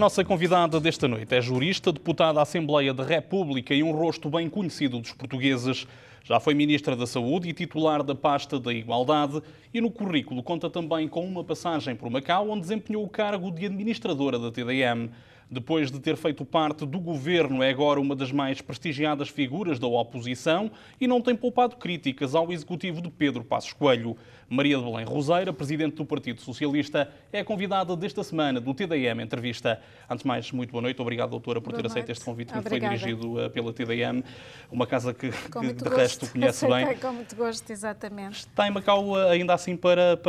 nossa convidada desta noite é jurista, deputada à Assembleia da República e um rosto bem conhecido dos portugueses. Já foi Ministra da Saúde e titular da pasta da Igualdade e no currículo conta também com uma passagem por Macau, onde desempenhou o cargo de administradora da TDM. Depois de ter feito parte do governo, é agora uma das mais prestigiadas figuras da oposição e não tem poupado críticas ao executivo de Pedro Passos Coelho. Maria de Belém Roseira, presidente do Partido Socialista, é a convidada desta semana do TDM Entrevista. Antes de mais, muito boa noite. Obrigado, doutora, por ter aceito este convite que foi dirigido pela TDM, uma casa que de resto conhece bem. Com muito gosto, exatamente. Está em Macau ainda assim para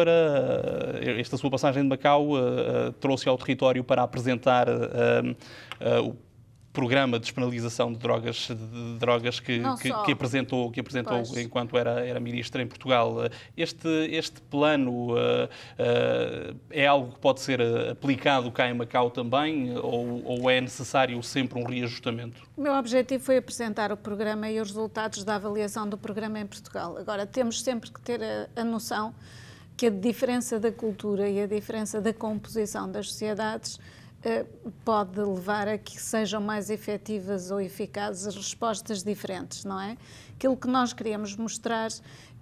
esta sua passagem de Macau, trouxe ao território para apresentar o programa de despenalização de drogas que apresentou enquanto era ministra em Portugal. Este plano é algo que pode ser aplicado cá em Macau também ou é necessário sempre um reajustamento? O meu objetivo foi apresentar o programa e os resultados da avaliação do programa em Portugal. Agora, temos sempre que ter a noção que a diferença da cultura e a diferença da composição das sociedades pode levar a que sejam mais efetivas ou eficazes respostas diferentes, não é? Aquilo que nós queríamos mostrar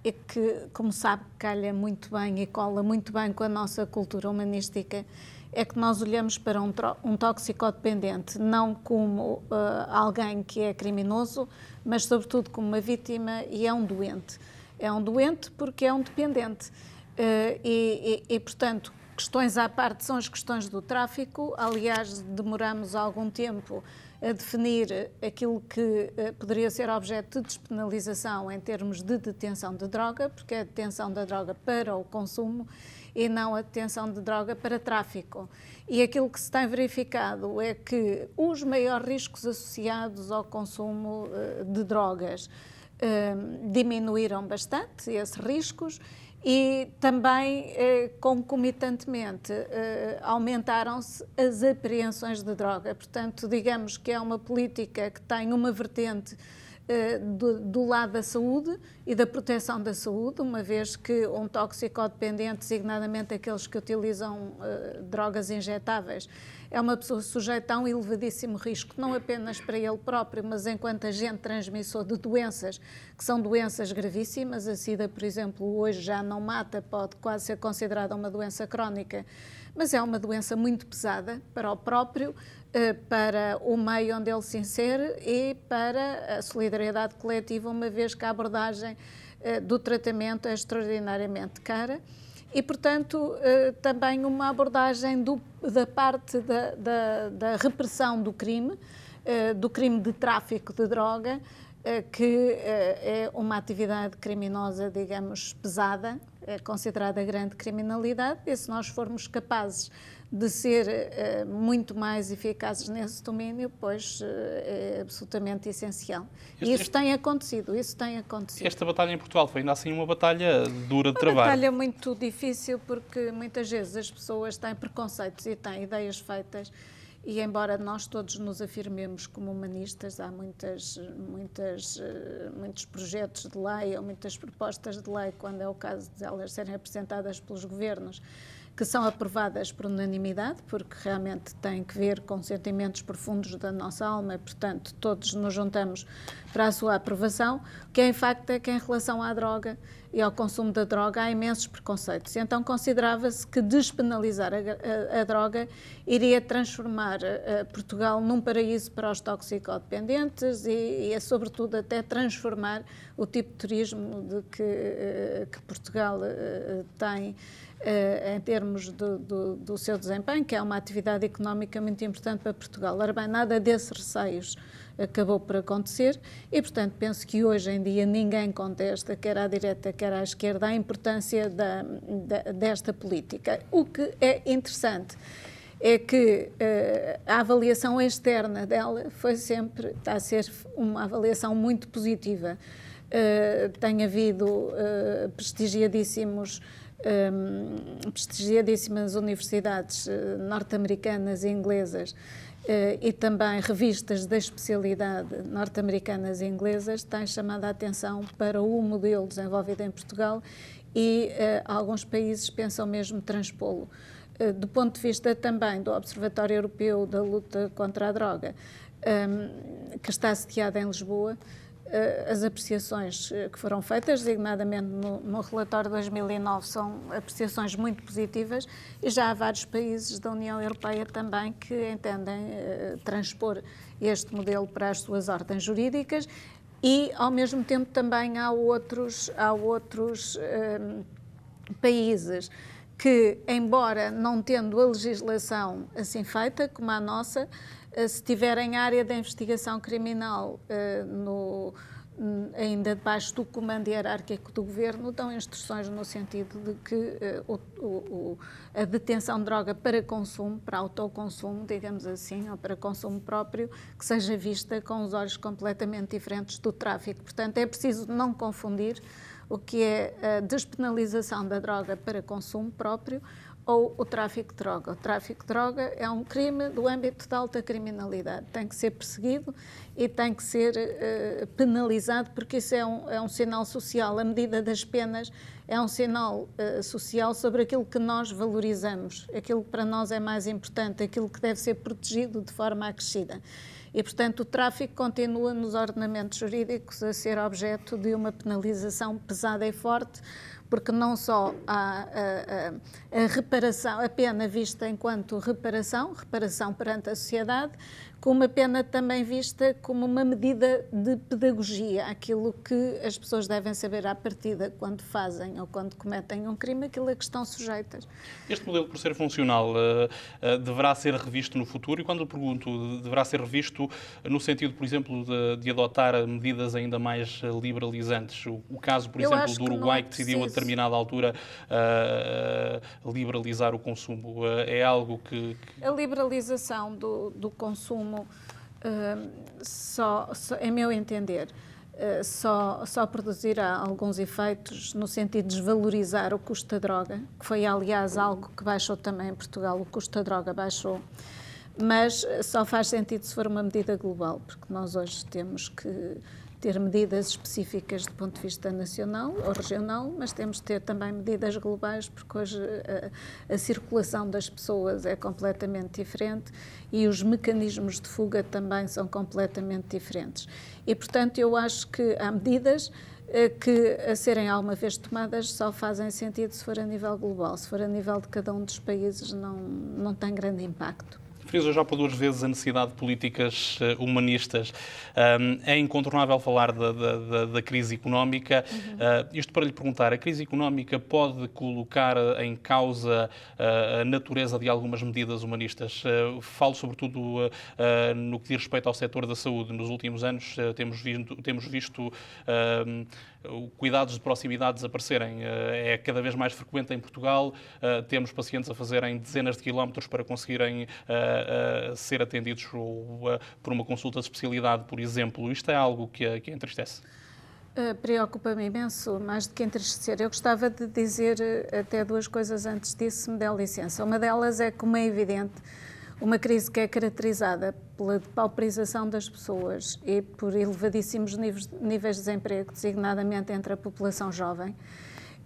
é que, como sabe, calha muito bem e cola muito bem com a nossa cultura humanística, é que nós olhamos para um toxicodependente não como alguém que é criminoso, mas sobretudo como uma vítima e é um doente. É um doente porque é um dependente e portanto, questões à parte são as questões do tráfico. Aliás, demoramos algum tempo a definir aquilo que poderia ser objeto de despenalização em termos de detenção de droga, porque é a detenção da droga para o consumo e não a detenção de droga para tráfico. E aquilo que se tem verificado é que os maiores riscos associados ao consumo de drogas diminuíram bastante esses riscos e também, concomitantemente, aumentaram-se as apreensões de droga. Portanto, digamos que é uma política que tem uma vertente do lado da saúde e da proteção da saúde, uma vez que um toxicodependente, designadamente aqueles que utilizam drogas injetáveis, é uma pessoa sujeita a um elevadíssimo risco, não apenas para ele próprio, mas enquanto agente transmissor de doenças, que são doenças gravíssimas. A SIDA, por exemplo, hoje já não mata, pode quase ser considerada uma doença crónica, mas é uma doença muito pesada para o próprio, para o meio onde ele se insere e para a solidariedade coletiva, uma vez que a abordagem do tratamento é extraordinariamente cara. E, portanto, também uma abordagem da parte da repressão do crime de tráfico de droga, que é uma atividade criminosa, digamos, pesada, é considerada grande criminalidade, e se nós formos capazes de ser muito mais eficazes nesse domínio, pois é absolutamente essencial. E isso tem acontecido, Esta batalha em Portugal foi ainda assim uma batalha dura de trabalho. Uma batalha muito difícil, porque muitas vezes as pessoas têm preconceitos e têm ideias feitas, e embora nós todos nos afirmemos como humanistas, há muitos projetos de lei ou muitas propostas de lei, quando é o caso de elas serem apresentadas pelos governos, que são aprovadas por unanimidade, porque realmente têm que ver com sentimentos profundos da nossa alma, e, portanto, todos nos juntamos para a sua aprovação. O que é em facto é que, em relação à droga e ao consumo da droga, há imensos preconceitos. E então considerava-se que despenalizar a droga iria transformar Portugal num paraíso para os toxicodependentes e sobretudo, até transformar o tipo de turismo que Portugal tem em termos do seu desempenho, que é uma atividade económica muito importante para Portugal. Ora bem, nada desses receios acabou por acontecer e, portanto, penso que hoje em dia ninguém contesta, quer à direita, quer à esquerda, a importância desta política. O que é interessante é que a avaliação externa dela está a ser uma avaliação muito positiva. Tem havido prestigiadíssimas universidades norte-americanas e inglesas e também revistas da especialidade norte-americanas e inglesas têm chamado a atenção para o modelo desenvolvido em Portugal e alguns países pensam mesmo transpô-lo. do ponto de vista também do Observatório Europeu da Luta contra a Droga, que está sediado em Lisboa, as apreciações que foram feitas, designadamente no relatório de 2009, são apreciações muito positivas, e já há vários países da União Europeia também que entendem transpor este modelo para as suas ordens jurídicas, e ao mesmo tempo também há outros países que, embora não tendo a legislação assim feita como a nossa, se tiverem área de investigação criminal ainda debaixo do comando hierárquico do governo, dão instruções no sentido de que a detenção de droga para consumo, para autoconsumo, digamos assim, ou para consumo próprio, que seja vista com os olhos completamente diferentes do tráfico. Portanto, é preciso não confundir o que é a despenalização da droga para consumo próprio ou o tráfico de droga. O tráfico de droga é um crime do âmbito da alta criminalidade. Tem que ser perseguido e tem que ser penalizado, porque isso é um sinal social. A medida das penas é um sinal social sobre aquilo que nós valorizamos, aquilo que para nós é mais importante, aquilo que deve ser protegido de forma acrescida. E, portanto, o tráfico continua nos ordenamentos jurídicos a ser objeto de uma penalização pesada e forte, porque não só há a reparação, a pena vista enquanto reparação perante a sociedade, como a pena também vista como uma medida de pedagogia, aquilo que as pessoas devem saber à partida quando fazem ou quando cometem um crime, aquilo a que estão sujeitas. Este modelo, por ser funcional, deverá ser revisto no futuro? E quando lhe pergunto, deverá ser revisto no sentido, por exemplo, de adotar medidas ainda mais liberalizantes? O caso, por exemplo, do Uruguai, que decidiu a determinada altura liberalizar o consumo, é algo que... A liberalização do consumo, em meu entender, só produzirá alguns efeitos no sentido de desvalorizar o custo da droga, que foi, aliás, algo que baixou também em Portugal. O custo da droga baixou, mas só faz sentido se for uma medida global, porque nós hoje temos que ter medidas específicas do ponto de vista nacional ou regional, mas temos de ter também medidas globais, porque hoje a circulação das pessoas é completamente diferente e os mecanismos de fuga também são completamente diferentes. E, portanto, eu acho que há medidas que, a serem alguma vez tomadas, só fazem sentido se for a nível global. Se for a nível de cada um dos países, não tem grande impacto. Referiu já por duas vezes a necessidade de políticas humanistas. É incontornável falar da crise económica. Isto para lhe perguntar, a crise económica pode colocar em causa a natureza de algumas medidas humanistas? Falo sobretudo no que diz respeito ao setor da saúde. Nos últimos anos temos visto cuidados de proximidade desaparecerem. É cada vez mais frequente em Portugal. Temos pacientes a fazerem dezenas de quilómetros para conseguirem ser atendidos por uma consulta de especialidade, por exemplo. Isto é algo que entristece? Preocupa-me imenso, mais do que entristecer. Eu gostava de dizer até duas coisas antes disso, se me der licença. Uma delas é, como é evidente, uma crise que é caracterizada pela depauperização das pessoas e por elevadíssimos níveis de desemprego, designadamente entre a população jovem.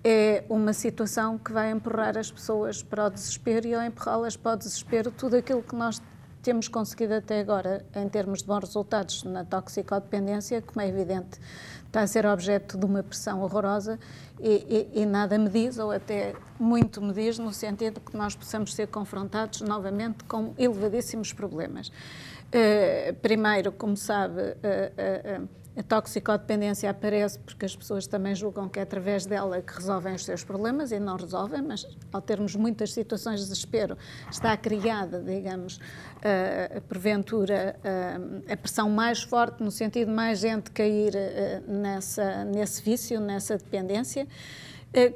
É uma situação que vai empurrar as pessoas para o desespero, e ao empurrá-las para o desespero, tudo aquilo que nós temos conseguido até agora, em termos de bons resultados na toxicodependência, como é evidente, está a ser objeto de uma pressão horrorosa e nada me diz, ou até muito me diz, no sentido que nós possamos ser confrontados novamente com elevadíssimos problemas. Primeiro, como sabe, a toxicodependência aparece porque as pessoas também julgam que é através dela que resolvem os seus problemas, e não resolvem, mas ao termos muitas situações de desespero, está criada, digamos, porventura, a pressão mais forte, no sentido de mais gente cair nesse vício, nessa dependência,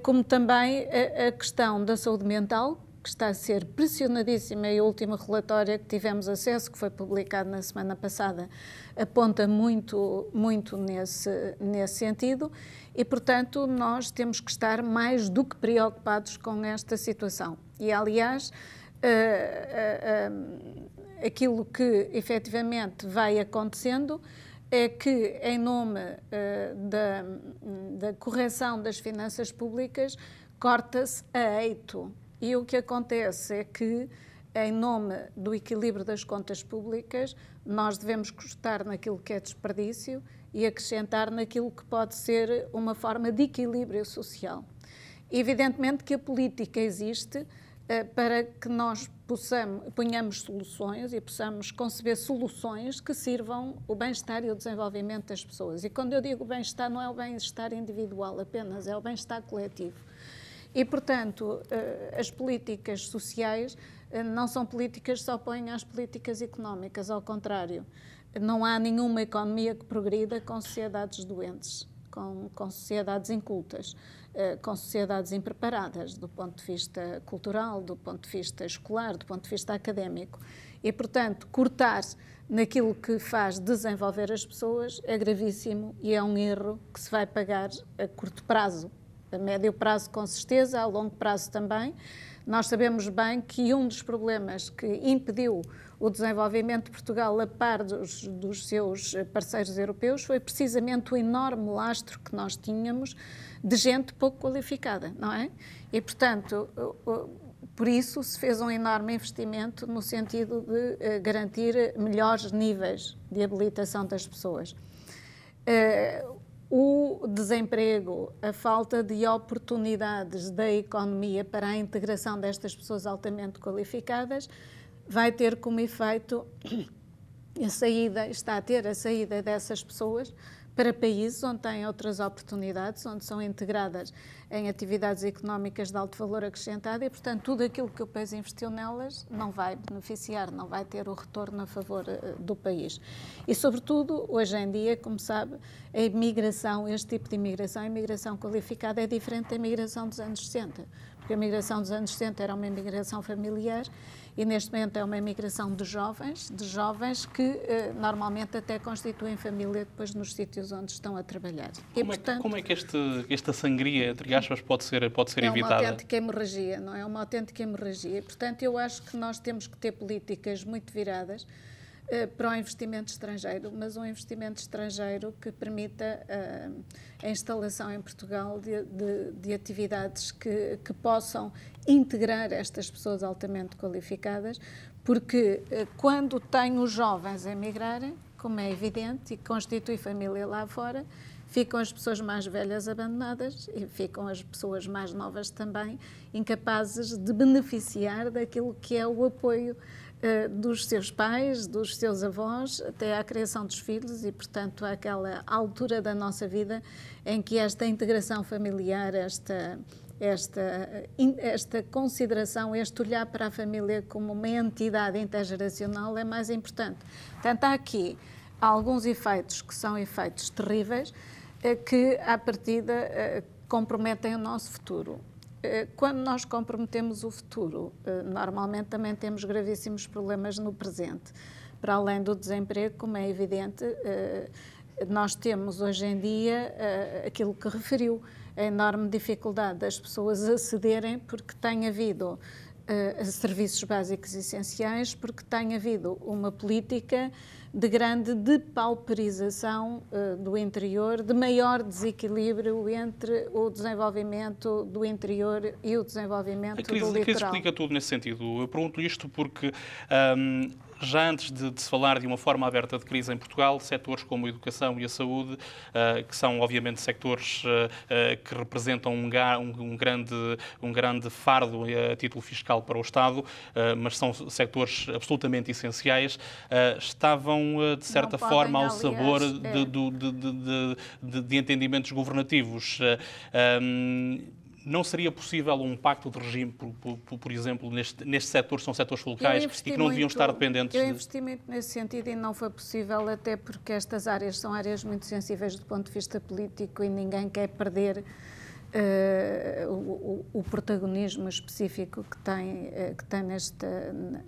como também a questão da saúde mental, que está a ser pressionadíssima, e o último relatório que tivemos acesso, que foi publicado na semana passada, aponta muito nesse sentido, e, portanto, nós temos que estar mais do que preocupados com esta situação. E, aliás, aquilo que efetivamente vai acontecendo é que, em nome da correção das finanças públicas, corta-se a eito E o que acontece é que, em nome do equilíbrio das contas públicas, nós devemos cortar naquilo que é desperdício e acrescentar naquilo que pode ser uma forma de equilíbrio social. Evidentemente que a política existe para que nós ponhamos soluções e possamos conceber soluções que sirvam o bem-estar e o desenvolvimento das pessoas. E quando eu digo bem-estar, não é o bem-estar individual apenas, é o bem-estar coletivo. E, portanto, as políticas sociais não são políticas que se opõem às políticas económicas, ao contrário. Não há nenhuma economia que progrida com sociedades doentes, com sociedades incultas, com sociedades impreparadas do ponto de vista cultural, do ponto de vista escolar, do ponto de vista académico. E, portanto, cortar naquilo que faz desenvolver as pessoas é gravíssimo e é um erro que se vai pagar a curto prazo. A médio prazo, com certeza, a longo prazo também. Nós sabemos bem que um dos problemas que impediu o desenvolvimento de Portugal a par dos seus parceiros europeus foi precisamente o enorme lastro que nós tínhamos de gente pouco qualificada, não é? E, portanto, por isso se fez um enorme investimento no sentido de garantir melhores níveis de habilitação das pessoas. O desemprego, a falta de oportunidades da economia para a integração destas pessoas altamente qualificadas vai ter como efeito está a ter a saída dessas pessoas para países onde têm outras oportunidades, onde são integradas em atividades económicas de alto valor acrescentado e, portanto, tudo aquilo que o país investiu nelas não vai beneficiar, não vai ter o retorno a favor do país. E, sobretudo, hoje em dia, como sabe, a imigração, este tipo de imigração, a imigração qualificada, é diferente da imigração dos anos 60, porque a imigração dos anos 60 era uma imigração familiar e neste momento é uma imigração de jovens que normalmente até constituem família depois nos sítios onde estão a trabalhar. Como é que esta sangria, entre aspas, pode ser evitada? É uma autêntica hemorragia, não é? Uma autêntica hemorragia. E, portanto, eu acho que nós temos que ter políticas muito viradas para o investimento estrangeiro, mas um investimento estrangeiro que permita a instalação em Portugal de atividades que possam integrar estas pessoas altamente qualificadas, porque quando tem os jovens a emigrarem, como é evidente, e constitui família lá fora, ficam as pessoas mais velhas abandonadas e ficam as pessoas mais novas também incapazes de beneficiar daquilo que é o apoio dos seus pais, dos seus avós, até à criação dos filhos e, portanto, àquela altura da nossa vida em que esta integração familiar, esta consideração, este olhar para a família como uma entidade intergeracional é mais importante. Portanto, há aqui alguns efeitos que são efeitos terríveis que, à partida, comprometem o nosso futuro. Quando nós comprometemos o futuro, normalmente também temos gravíssimos problemas no presente. Para além do desemprego, como é evidente, nós temos hoje em dia aquilo que referiu, a enorme dificuldade das pessoas acederem porque tem havido serviços básicos essenciais, porque tem havido uma política de grande depauperização do interior, de maior desequilíbrio entre o desenvolvimento do interior e o desenvolvimento do litoral. A crise explica tudo nesse sentido. Eu pergunto isto porque já antes de se falar de uma forma aberta de crise em Portugal, setores como a educação e a saúde, que são obviamente sectores que representam um grande fardo a título fiscal para o Estado, mas são sectores absolutamente essenciais, estavam de certa forma ao sabor de entendimentos governativos. Não seria possível um pacto de regime, por exemplo, neste setor, são setores locais e que não deviam estar dependentes? Eu investi muito nesse sentido e não foi possível, até porque estas áreas são áreas muito sensíveis do ponto de vista político e ninguém quer perder o protagonismo específico que tem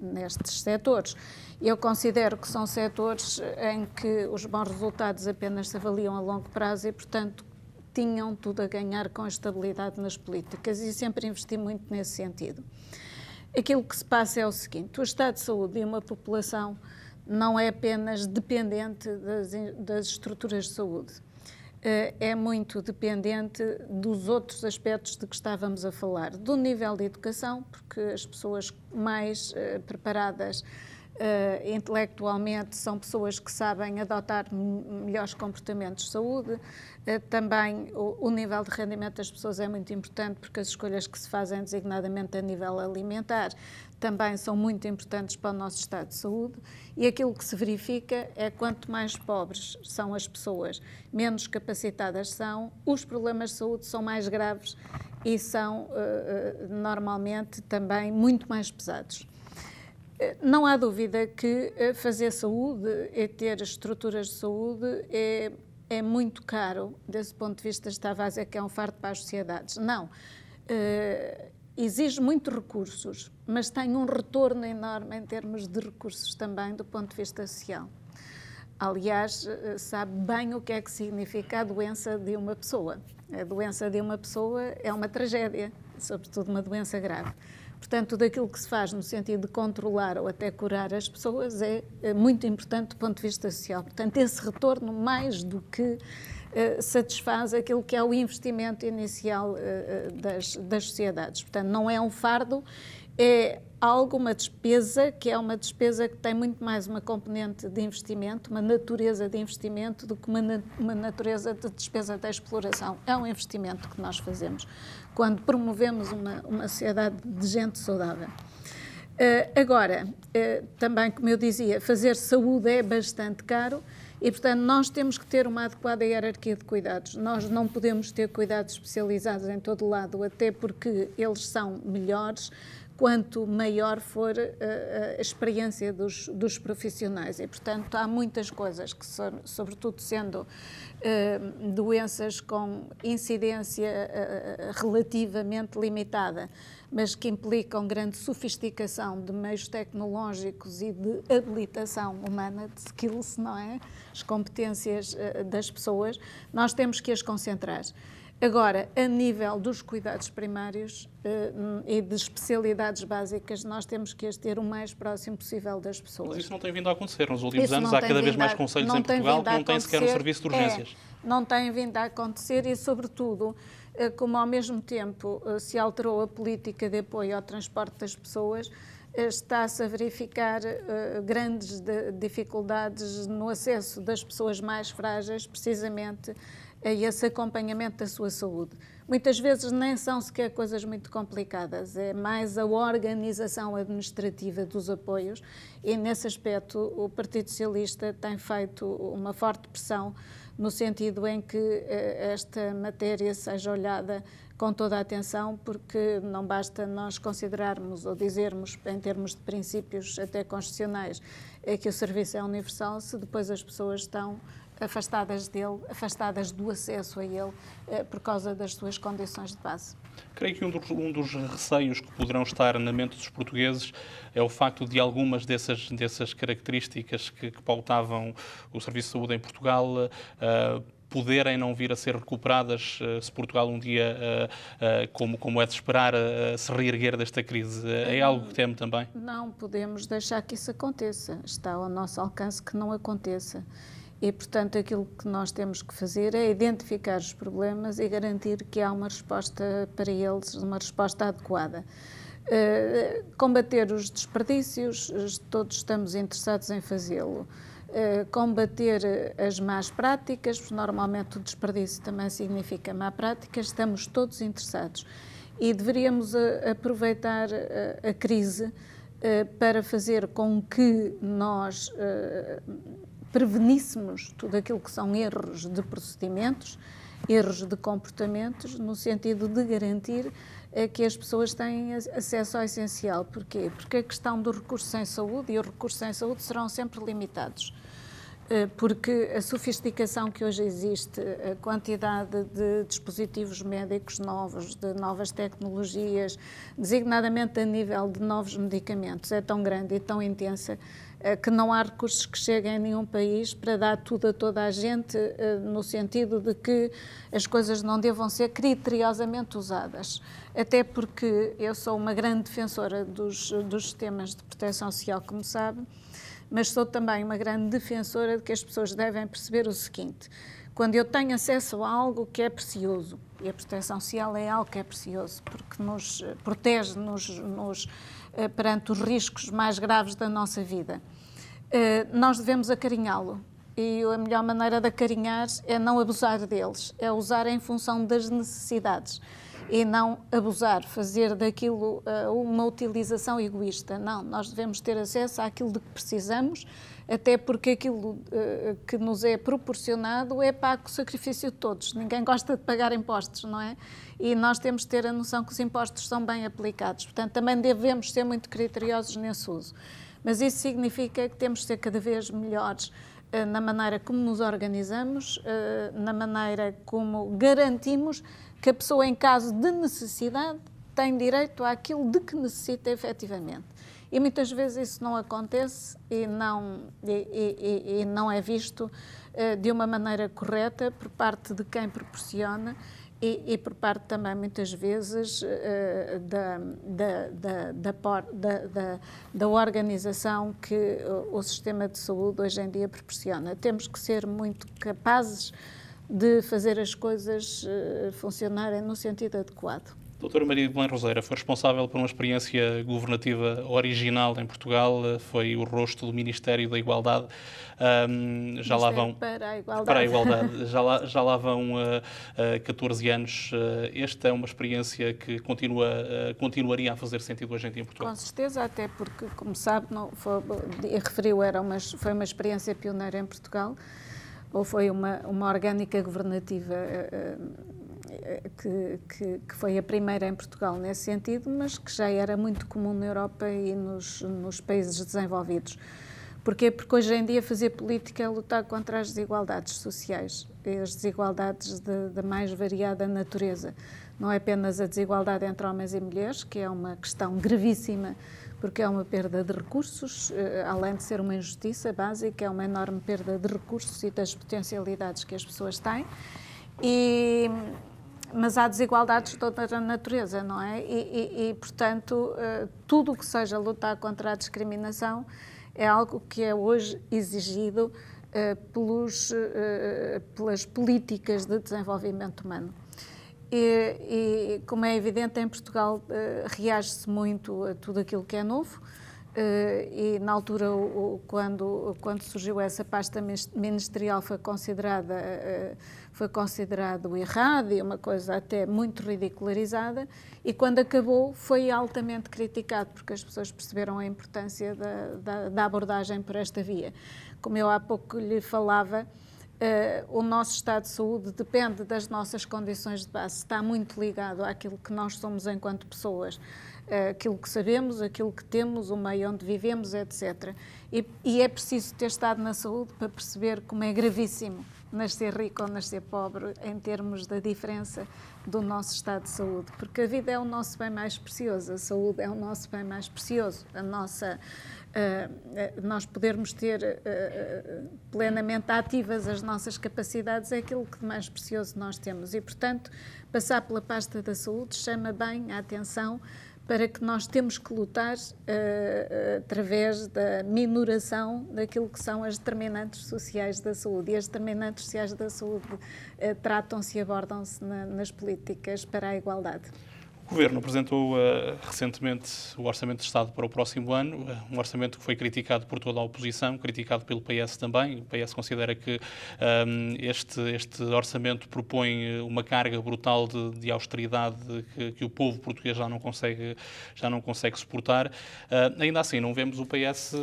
nestes setores. Eu considero que são setores em que os bons resultados apenas se avaliam a longo prazo e, portanto, tinham tudo a ganhar com a estabilidade nas políticas e sempre investi muito nesse sentido. Aquilo que se passa é o seguinte: o estado de saúde de uma população não é apenas dependente das estruturas de saúde. é muito dependente dos outros aspectos de que estávamos a falar, do nível de educação, porque as pessoas mais preparadas intelectualmente são pessoas que sabem adotar melhores comportamentos de saúde. Também o nível de rendimento das pessoas é muito importante, porque as escolhas que se fazem designadamente a nível alimentar também são muito importantes para o nosso estado de saúde, e aquilo que se verifica é que quanto mais pobres são as pessoas, menos capacitadas são, os problemas de saúde são mais graves e são normalmente também muito mais pesados. Não há dúvida que fazer saúde e ter estruturas de saúde é muito caro. Desse ponto de vista, estava a dizer que é um fardo para as sociedades. Não. Exige muitos recursos, mas tem um retorno enorme em termos de recursos também do ponto de vista social. Aliás, sabe bem o que é que significa a doença de uma pessoa. A doença de uma pessoa é uma tragédia, sobretudo uma doença grave. Portanto, daquilo que se faz no sentido de controlar ou até curar as pessoas é muito importante do ponto de vista social. Portanto, esse retorno, mais do que satisfaz aquilo que é o investimento inicial das sociedades. Portanto, não é um fardo, é algo, uma despesa, que é uma despesa que tem muito mais uma componente de investimento, uma natureza de investimento, do que uma natureza de despesa de exploração. É um investimento que nós fazemos quando promovemos uma sociedade de gente saudável. Agora, também, como eu dizia, fazer saúde é bastante caro e, portanto, nós temos que ter uma adequada hierarquia de cuidados. Nós não podemos ter cuidados especializados em todo o lado, até porque eles são melhores quanto maior for a experiência dos profissionais. E, portanto, há muitas coisas que, sobretudo sendo doenças com incidência relativamente limitada, mas que implicam grande sofisticação de meios tecnológicos e de habilitação humana, de skills, não é? As competências das pessoas, nós temos que as concentrar. Agora, a nível dos cuidados primários e de especialidades básicas, nós temos que as ter o mais próximo possível das pessoas. Mas isso não tem vindo a acontecer. Nos últimos anos há cada vez mais concelhos em Portugal que não têm sequer um serviço de urgências. Não tem vindo a acontecer e, sobretudo, como ao mesmo tempo se alterou a política de apoio ao transporte das pessoas, está-se a verificar grandes dificuldades no acesso das pessoas mais frágeis, precisamente a esse acompanhamento da sua saúde. Muitas vezes nem são sequer coisas muito complicadas, é mais a organização administrativa dos apoios e, nesse aspecto, o Partido Socialista tem feito uma forte pressão no sentido em que esta matéria seja olhada com toda a atenção, porque não basta nós considerarmos ou dizermos, em termos de princípios até constitucionais, que o serviço é universal, se depois as pessoas estão afastadas dele, afastadas do acesso a ele, por causa das suas condições de base. Creio que um dos receios que poderão estar na mente dos portugueses é o facto de algumas dessas características que pautavam o Serviço de Saúde em Portugal poderem não vir a ser recuperadas se Portugal um dia, como é de esperar, se reerguer desta crise. É algo que teme também? Não podemos deixar que isso aconteça. Está ao nosso alcance que não aconteça. E, portanto, aquilo que nós temos que fazer é identificar os problemas e garantir que há uma resposta para eles, uma resposta adequada. Combater os desperdícios, todos estamos interessados em fazê-lo. Combater as más práticas, porque normalmente o desperdício também significa má prática, estamos todos interessados. E deveríamos aproveitar a crise para fazer com que nós preveníssemos tudo aquilo que são erros de procedimentos, erros de comportamentos, no sentido de garantir que as pessoas têm acesso ao essencial. Porquê? Porque a questão do recurso em saúde e os recursos em saúde serão sempre limitados. Porque a sofisticação que hoje existe, a quantidade de dispositivos médicos novos, de novas tecnologias, designadamente a nível de novos medicamentos, é tão grande e tão intensa que não há recursos que cheguem a nenhum país para dar tudo a toda a gente, no sentido de que as coisas não devam ser criteriosamente usadas. Até porque eu sou uma grande defensora dos sistemas de proteção social, como sabe, mas sou também uma grande defensora de que as pessoas devem perceber o seguinte: Quando eu tenho acesso a algo que é precioso, e a proteção social é algo que é precioso, porque nos protege perante os riscos mais graves da nossa vida, nós devemos acarinhá-lo. E a melhor maneira de acarinhar é não abusar deles, é usar em função das necessidades e não abusar, fazer daquilo uma utilização egoísta. Não, nós devemos ter acesso àquilo de que precisamos, até porque aquilo que nos é proporcionado é pago o sacrifício de todos. Ninguém gosta de pagar impostos, não é? E nós temos de ter a noção que os impostos são bem aplicados. Portanto, também devemos ser muito criteriosos nesse uso. Mas isso significa que temos de ser cada vez melhores na maneira como nos organizamos, na maneira como garantimos que a pessoa, em caso de necessidade, tem direito àquilo de que necessita efetivamente. E muitas vezes isso não acontece e não é visto de uma maneira correta por parte de quem proporciona e por parte também, muitas vezes, da organização que o sistema de saúde hoje em dia proporciona. Temos que ser muito capazes de fazer as coisas funcionarem no sentido adequado. Doutora Maria de Belém Roseira, foi responsável por uma experiência governativa original em Portugal, foi o rosto do Ministério da Igualdade. Já lá vão para a igualdade. Já lá vão 14 anos. Esta é uma experiência que continuaria a fazer sentido hoje em dia em Portugal? Com certeza, até porque, como sabe, referiu, foi uma experiência pioneira em Portugal, ou foi uma orgânica governativa que foi a primeira em Portugal nesse sentido, mas que já era muito comum na Europa e nos países desenvolvidos. Porquê? Porque hoje em dia fazer política é lutar contra as desigualdades sociais, as desigualdades da mais variada natureza. Não é apenas a desigualdade entre homens e mulheres, que é uma questão gravíssima, porque é uma perda de recursos, além de ser uma injustiça básica, é uma enorme perda de recursos e das potencialidades que as pessoas têm. Mas há desigualdades de toda a natureza, não é? Portanto, tudo o que seja lutar contra a discriminação é algo que é hoje exigido pelas políticas de desenvolvimento humano. E como é evidente, em Portugal reage-se muito a tudo aquilo que é novo. E na altura, quando surgiu essa pasta ministerial, foi considerado errado e uma coisa até muito ridicularizada, e quando acabou foi altamente criticado, porque as pessoas perceberam a importância da abordagem por esta via. Como eu há pouco lhe falava, o nosso estado de saúde depende das nossas condições de base, está muito ligado àquilo que nós somos enquanto pessoas, aquilo que sabemos, aquilo que temos, o meio onde vivemos, etc. E é preciso ter estado na saúde para perceber como é gravíssimo nascer rico ou nascer pobre em termos da diferença do nosso estado de saúde, porque a vida é o nosso bem mais precioso, a saúde é o nosso bem mais precioso, nós podermos ter plenamente ativas as nossas capacidades é aquilo que de mais precioso nós temos e, portanto, passar pela pasta da saúde chama bem a atenção para que nós temos que lutar através da minoração daquilo que são as determinantes sociais da saúde. E as determinantes sociais da saúde tratam-se e abordam-se nas políticas para a igualdade. O Governo apresentou recentemente o Orçamento de Estado para o próximo ano, um orçamento que foi criticado por toda a oposição, criticado pelo PS também. O PS considera que este orçamento propõe uma carga brutal de austeridade que o povo português já não consegue suportar. Ainda assim, não vemos o PS,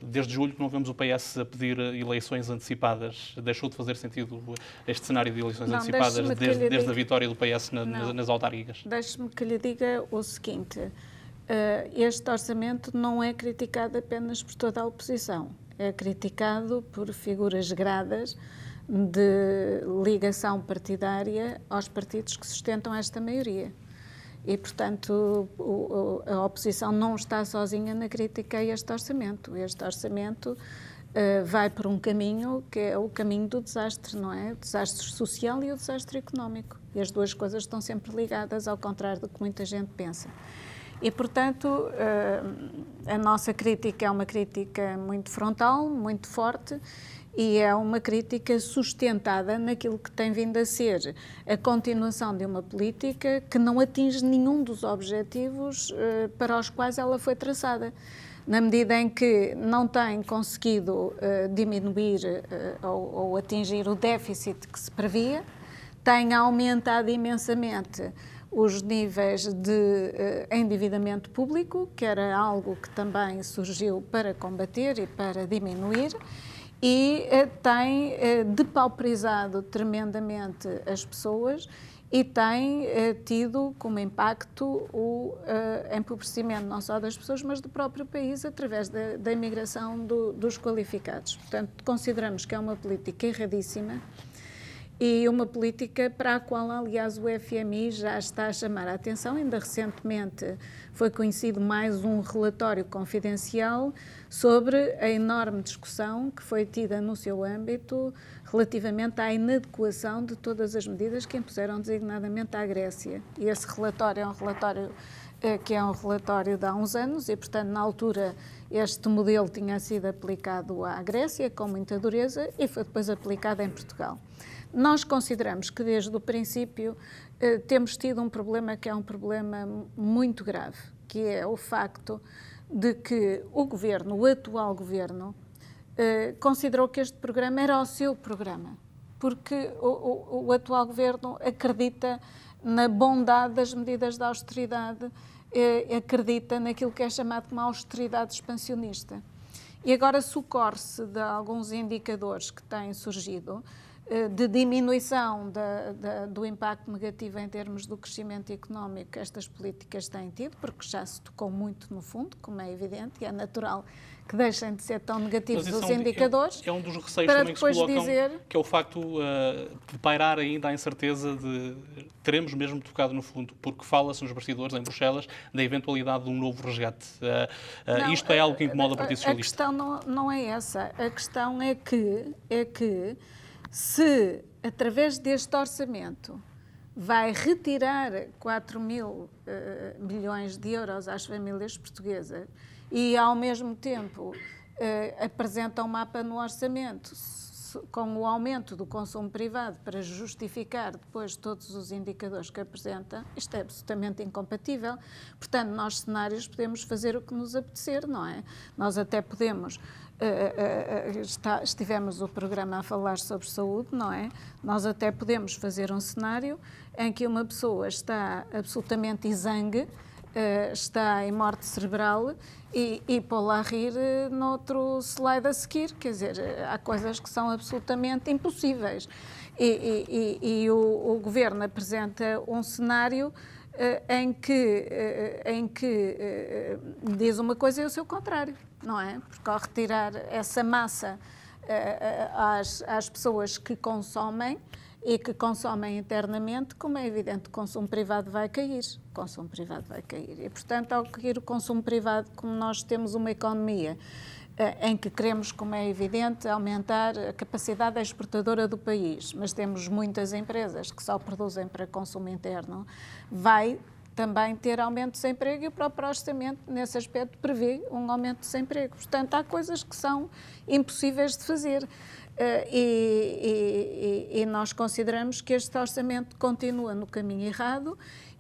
desde julho, não vemos o PS a pedir eleições antecipadas. Deixou de fazer sentido este cenário de eleições antecipadas desde a vitória do PS nas autárquicas? Deixe-me que lhe diga o seguinte, este orçamento não é criticado apenas por toda a oposição, é criticado por figuras gradas de ligação partidária aos partidos que sustentam esta maioria. E, portanto, a oposição não está sozinha na crítica a este orçamento. Este orçamento vai por um caminho que é o caminho do desastre, não é? O desastre social e o desastre económico. E as duas coisas estão sempre ligadas, ao contrário do que muita gente pensa. E, portanto, a nossa crítica é uma crítica muito frontal, muito forte, e é uma crítica sustentada naquilo que tem vindo a ser a continuação de uma política que não atinge nenhum dos objetivos para os quais ela foi traçada. Na medida em que não tem conseguido diminuir ou atingir o déficit que se previa, tem aumentado imensamente os níveis de endividamento público, que era algo que também surgiu para combater e para diminuir, e tem depauperizado tremendamente as pessoas e tem tido como impacto o empobrecimento não só das pessoas, mas do próprio país através da imigração dos qualificados. Portanto, consideramos que é uma política erradíssima e uma política para a qual, aliás, o FMI já está a chamar a atenção. Ainda recentemente foi conhecido mais um relatório confidencial sobre a enorme discussão que foi tida no seu âmbito relativamente à inadequação de todas as medidas que impuseram designadamente à Grécia. E esse relatório é um relatório de há uns anos e, portanto, na altura este modelo tinha sido aplicado à Grécia com muita dureza e foi depois aplicado em Portugal. Nós consideramos que desde o princípio temos tido um problema que é um problema muito grave, que é o facto de que o atual governo, considerou que este programa era o seu programa, porque o atual governo acredita na bondade das medidas de austeridade, acredita naquilo que é chamado como austeridade expansionista. E agora socorre-se de alguns indicadores que têm surgido, de diminuição do impacto negativo em termos do crescimento económico que estas políticas têm tido, porque já se tocou muito no fundo, como é evidente, e é natural que deixem de ser tão negativos os indicadores. É um dos receios também que se colocam, que é o facto de pairar ainda a incerteza de teremos mesmo tocado no fundo, porque fala-se nos bastidores em Bruxelas da eventualidade de um novo resgate. Isto é algo que incomoda o Partido Socialista. A questão não é essa. A questão é que se, através deste orçamento, vai retirar 4 mil milhões de euros às famílias portuguesas e, ao mesmo tempo, apresenta um mapa no orçamento com o aumento do consumo privado para justificar depois todos os indicadores que apresenta, isto é absolutamente incompatível. Portanto, nós cenários podemos fazer o que nos apetecer, não é? Nós até podemos... estivemos o programa a falar sobre saúde, não é? Nós até podemos fazer um cenário em que uma pessoa está absolutamente exangue, está em morte cerebral e pô-la a rir noutro slide a seguir. Quer dizer, há coisas que são absolutamente impossíveis. E o Governo apresenta um cenário em que diz uma coisa e o seu contrário, não é? Porque ao retirar essa massa às pessoas que consomem e que consomem internamente, como é evidente, o consumo privado vai cair. O consumo privado vai cair. E, portanto, ao cair o consumo privado, como nós temos uma economia em que queremos, como é evidente, aumentar a capacidade exportadora do país, mas temos muitas empresas que só produzem para consumo interno, vai também ter aumento de desemprego e o próprio orçamento, nesse aspecto, prevê um aumento de desemprego. Portanto, há coisas que são impossíveis de fazer. E nós consideramos que este orçamento continua no caminho errado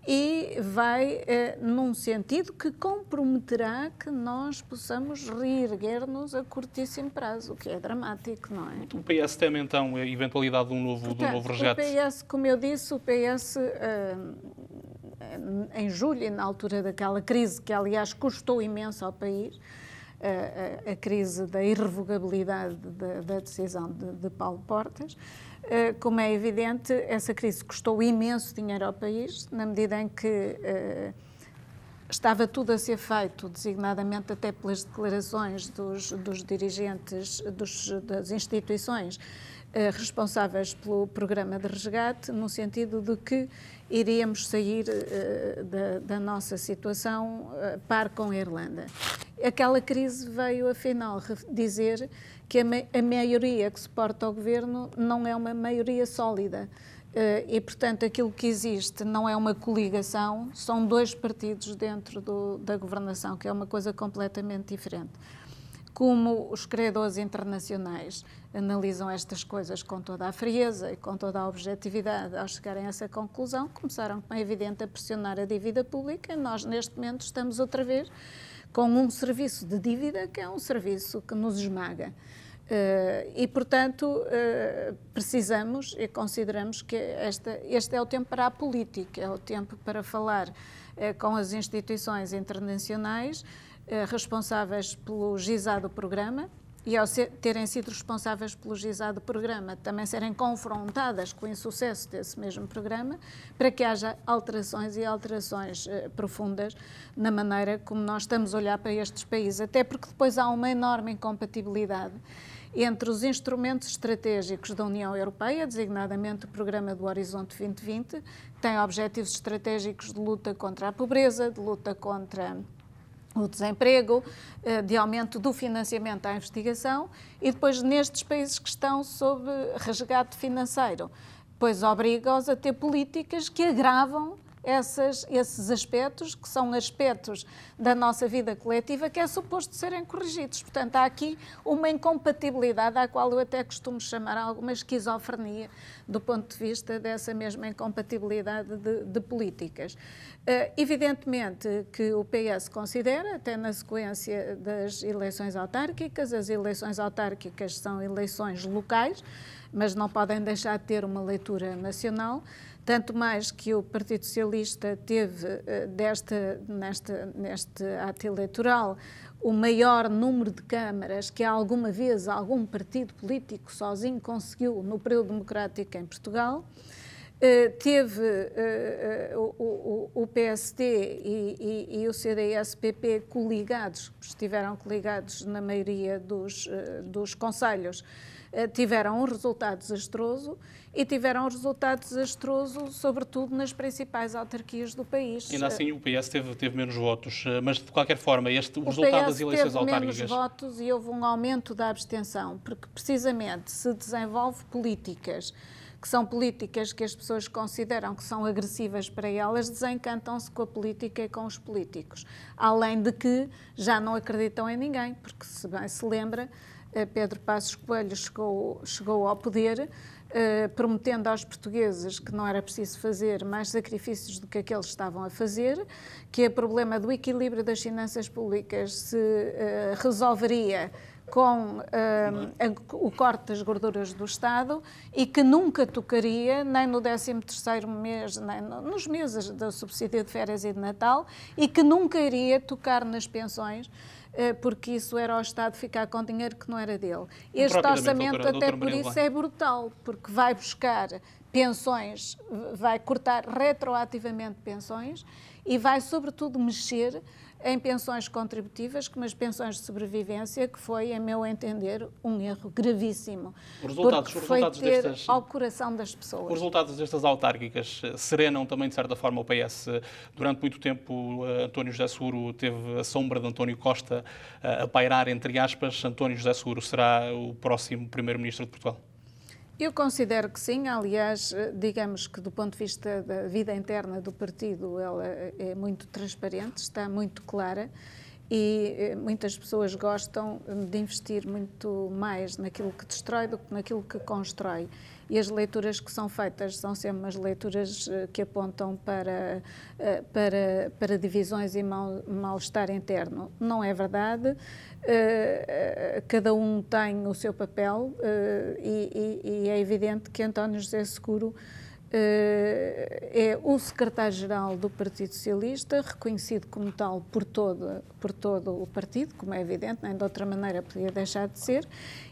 e vai num sentido que comprometerá que nós possamos reerguer-nos a curtíssimo prazo, o que é dramático, não é? O PS teme, então, a eventualidade de um novo resgate? O PS, como eu disse, o PS... em julho, na altura daquela crise que, aliás, custou imenso ao país, a crise da irrevogabilidade da decisão de Paulo Portas, como é evidente, essa crise custou imenso dinheiro ao país, na medida em que estava tudo a ser feito, designadamente até pelas declarações dos dirigentes das instituições responsáveis pelo programa de resgate, no sentido de que iríamos sair da nossa situação par com a Irlanda. Aquela crise veio, afinal, dizer que a maioria que suporta o governo não é uma maioria sólida. E, portanto, aquilo que existe não é uma coligação, são dois partidos dentro da governação, que é uma coisa completamente diferente. como os credores internacionais analisam estas coisas com toda a frieza e com toda a objetividade ao chegarem a essa conclusão, começaram, como é evidente, a pressionar a dívida pública. E nós, neste momento, estamos outra vez com um serviço de dívida que é um serviço que nos esmaga. E, portanto, precisamos e consideramos que este é o tempo para a política, é o tempo para falar com as instituições internacionais responsáveis pelo gizado programa, e ao terem sido responsáveis pelo gizado programa, também serem confrontadas com o insucesso desse mesmo programa, para que haja alterações e alterações profundas na maneira como nós estamos a olhar para estes países, até porque depois há uma enorme incompatibilidade entre os instrumentos estratégicos da União Europeia, designadamente o Programa do Horizonte 2020, que tem objetivos estratégicos de luta contra a pobreza, de luta contra o desemprego, de aumento do financiamento à investigação, e depois nestes países que estão sob resgate financeiro, pois obriga-os a ter políticas que agravam esses aspectos, que são aspectos da nossa vida coletiva, que é suposto serem corrigidos. Portanto, há aqui uma incompatibilidade, à qual eu até costumo chamar alguma esquizofrenia, do ponto de vista dessa mesma incompatibilidade de políticas. Evidentemente que o PS considera, até na sequência das eleições autárquicas, as eleições autárquicas são eleições locais, mas não podem deixar de ter uma leitura nacional, tanto mais que o Partido Socialista teve, neste ato eleitoral, o maior número de câmaras que alguma vez algum partido político sozinho conseguiu no período democrático em Portugal. Teve o PSD e o CDS-PP coligados, estiveram coligados na maioria dos concelhos, tiveram um resultado desastroso, e tiveram um resultado desastroso, sobretudo nas principais autarquias do país. Ainda assim, o PS teve menos votos, mas de qualquer forma, o resultado das eleições autárquicas... teve menos votos e houve um aumento da abstenção, porque precisamente se desenvolve políticas que são políticas que as pessoas consideram que são agressivas para elas, desencantam-se com a política e com os políticos. Além de que já não acreditam em ninguém, porque, se bem se lembra, Pedro Passos Coelho chegou ao poder prometendo aos portugueses que não era preciso fazer mais sacrifícios do que aqueles estavam a fazer, que o problema do equilíbrio das finanças públicas se resolveria com o corte das gorduras do Estado, e que nunca tocaria, nem no 13º mês, nem nos meses do subsídio de férias e de Natal, e que nunca iria tocar nas pensões, porque isso era ao Estado ficar com dinheiro que não era dele. Este orçamento, até por isso, é brutal, porque vai buscar pensões, vai cortar retroativamente pensões e vai, sobretudo, mexer em pensões contributivas, como as pensões de sobrevivência, que foi, em meu entender, um erro gravíssimo. Os resultados destas, ao coração das pessoas. Os resultados destas autárquicas serenam também, de certa forma, o PS. Durante muito tempo, António José Seguro teve a sombra de António Costa a pairar, entre aspas. António José Seguro será o próximo primeiro-ministro de Portugal? Eu considero que sim. Aliás, digamos que do ponto de vista da vida interna do partido, ela é muito transparente, está muito clara, e muitas pessoas gostam de investir muito mais naquilo que destrói do que naquilo que constrói. E as leituras que são feitas são sempre umas leituras que apontam para divisões e mal-estar interno. Não é verdade. Cada um tem o seu papel e é evidente que António José Seguro é o secretário-geral do Partido Socialista, reconhecido como tal por todo o partido, como é evidente, nem de outra maneira podia deixar de ser,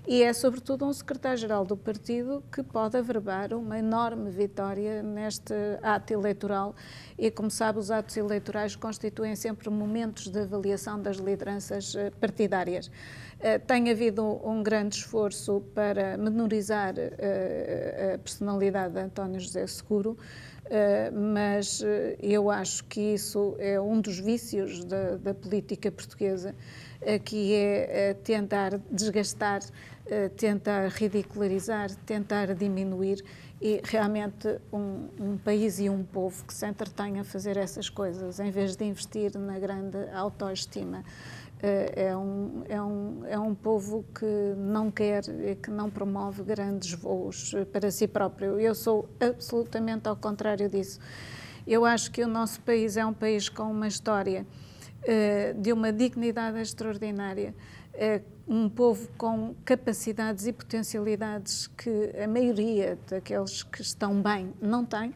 e é sobretudo um secretário-geral do partido que pode averbar uma enorme vitória neste ato eleitoral, e, como sabe, os atos eleitorais constituem sempre momentos de avaliação das lideranças partidárias. Tem havido um grande esforço para menorizar a personalidade de António José Seguro, mas eu acho que isso é um dos vícios da política portuguesa, que é tentar desgastar, tentar ridicularizar, tentar diminuir, e realmente um país e um povo que se entretém a fazer essas coisas, em vez de investir na grande autoestima É um povo que não quer e que não promove grandes voos para si próprio. Eu sou absolutamente ao contrário disso. Eu acho que o nosso país é um país com uma história de uma dignidade extraordinária, um povo com capacidades e potencialidades que a maioria daqueles que estão bem não tem,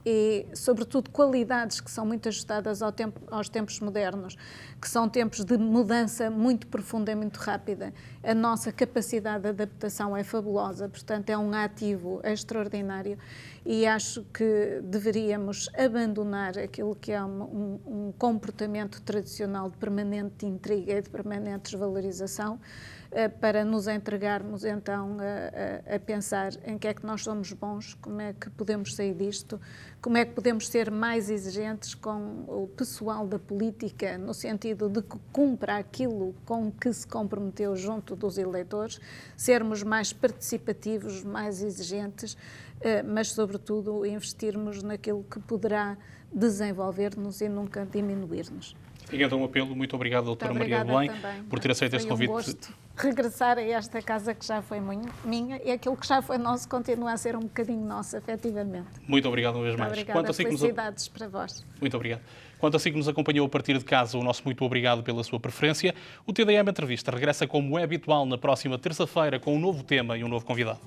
e, sobretudo, qualidades que são muito ajustadas aos tempos modernos, que são tempos de mudança muito profunda e muito rápida. A nossa capacidade de adaptação é fabulosa, portanto, é um ativo extraordinário, e acho que deveríamos abandonar aquilo que é um comportamento tradicional de permanente intriga e de permanente desvalorização, para nos entregarmos então a pensar em que é que nós somos bons, como é que podemos sair disto, como é que podemos ser mais exigentes com o pessoal da política, no sentido de que cumpra aquilo com que se comprometeu junto dos eleitores, sermos mais participativos, mais exigentes, mas sobretudo investirmos naquilo que poderá desenvolver-nos e nunca diminuir-nos. Fica então um apelo. Muito obrigado, doutora Maria Belém, por ter aceito este convite. Foi um gosto regressar a esta casa que já foi minha, e aquilo que já foi nosso continua a ser um bocadinho nosso, efetivamente. Muito obrigado uma vez mais. Obrigada, felicidades para vós. Muito obrigado. Quanto a si que nos acompanhou a partir de casa, o nosso muito obrigado pela sua preferência. O TDM Entrevista regressa como é habitual na próxima terça-feira com um novo tema e um novo convidado.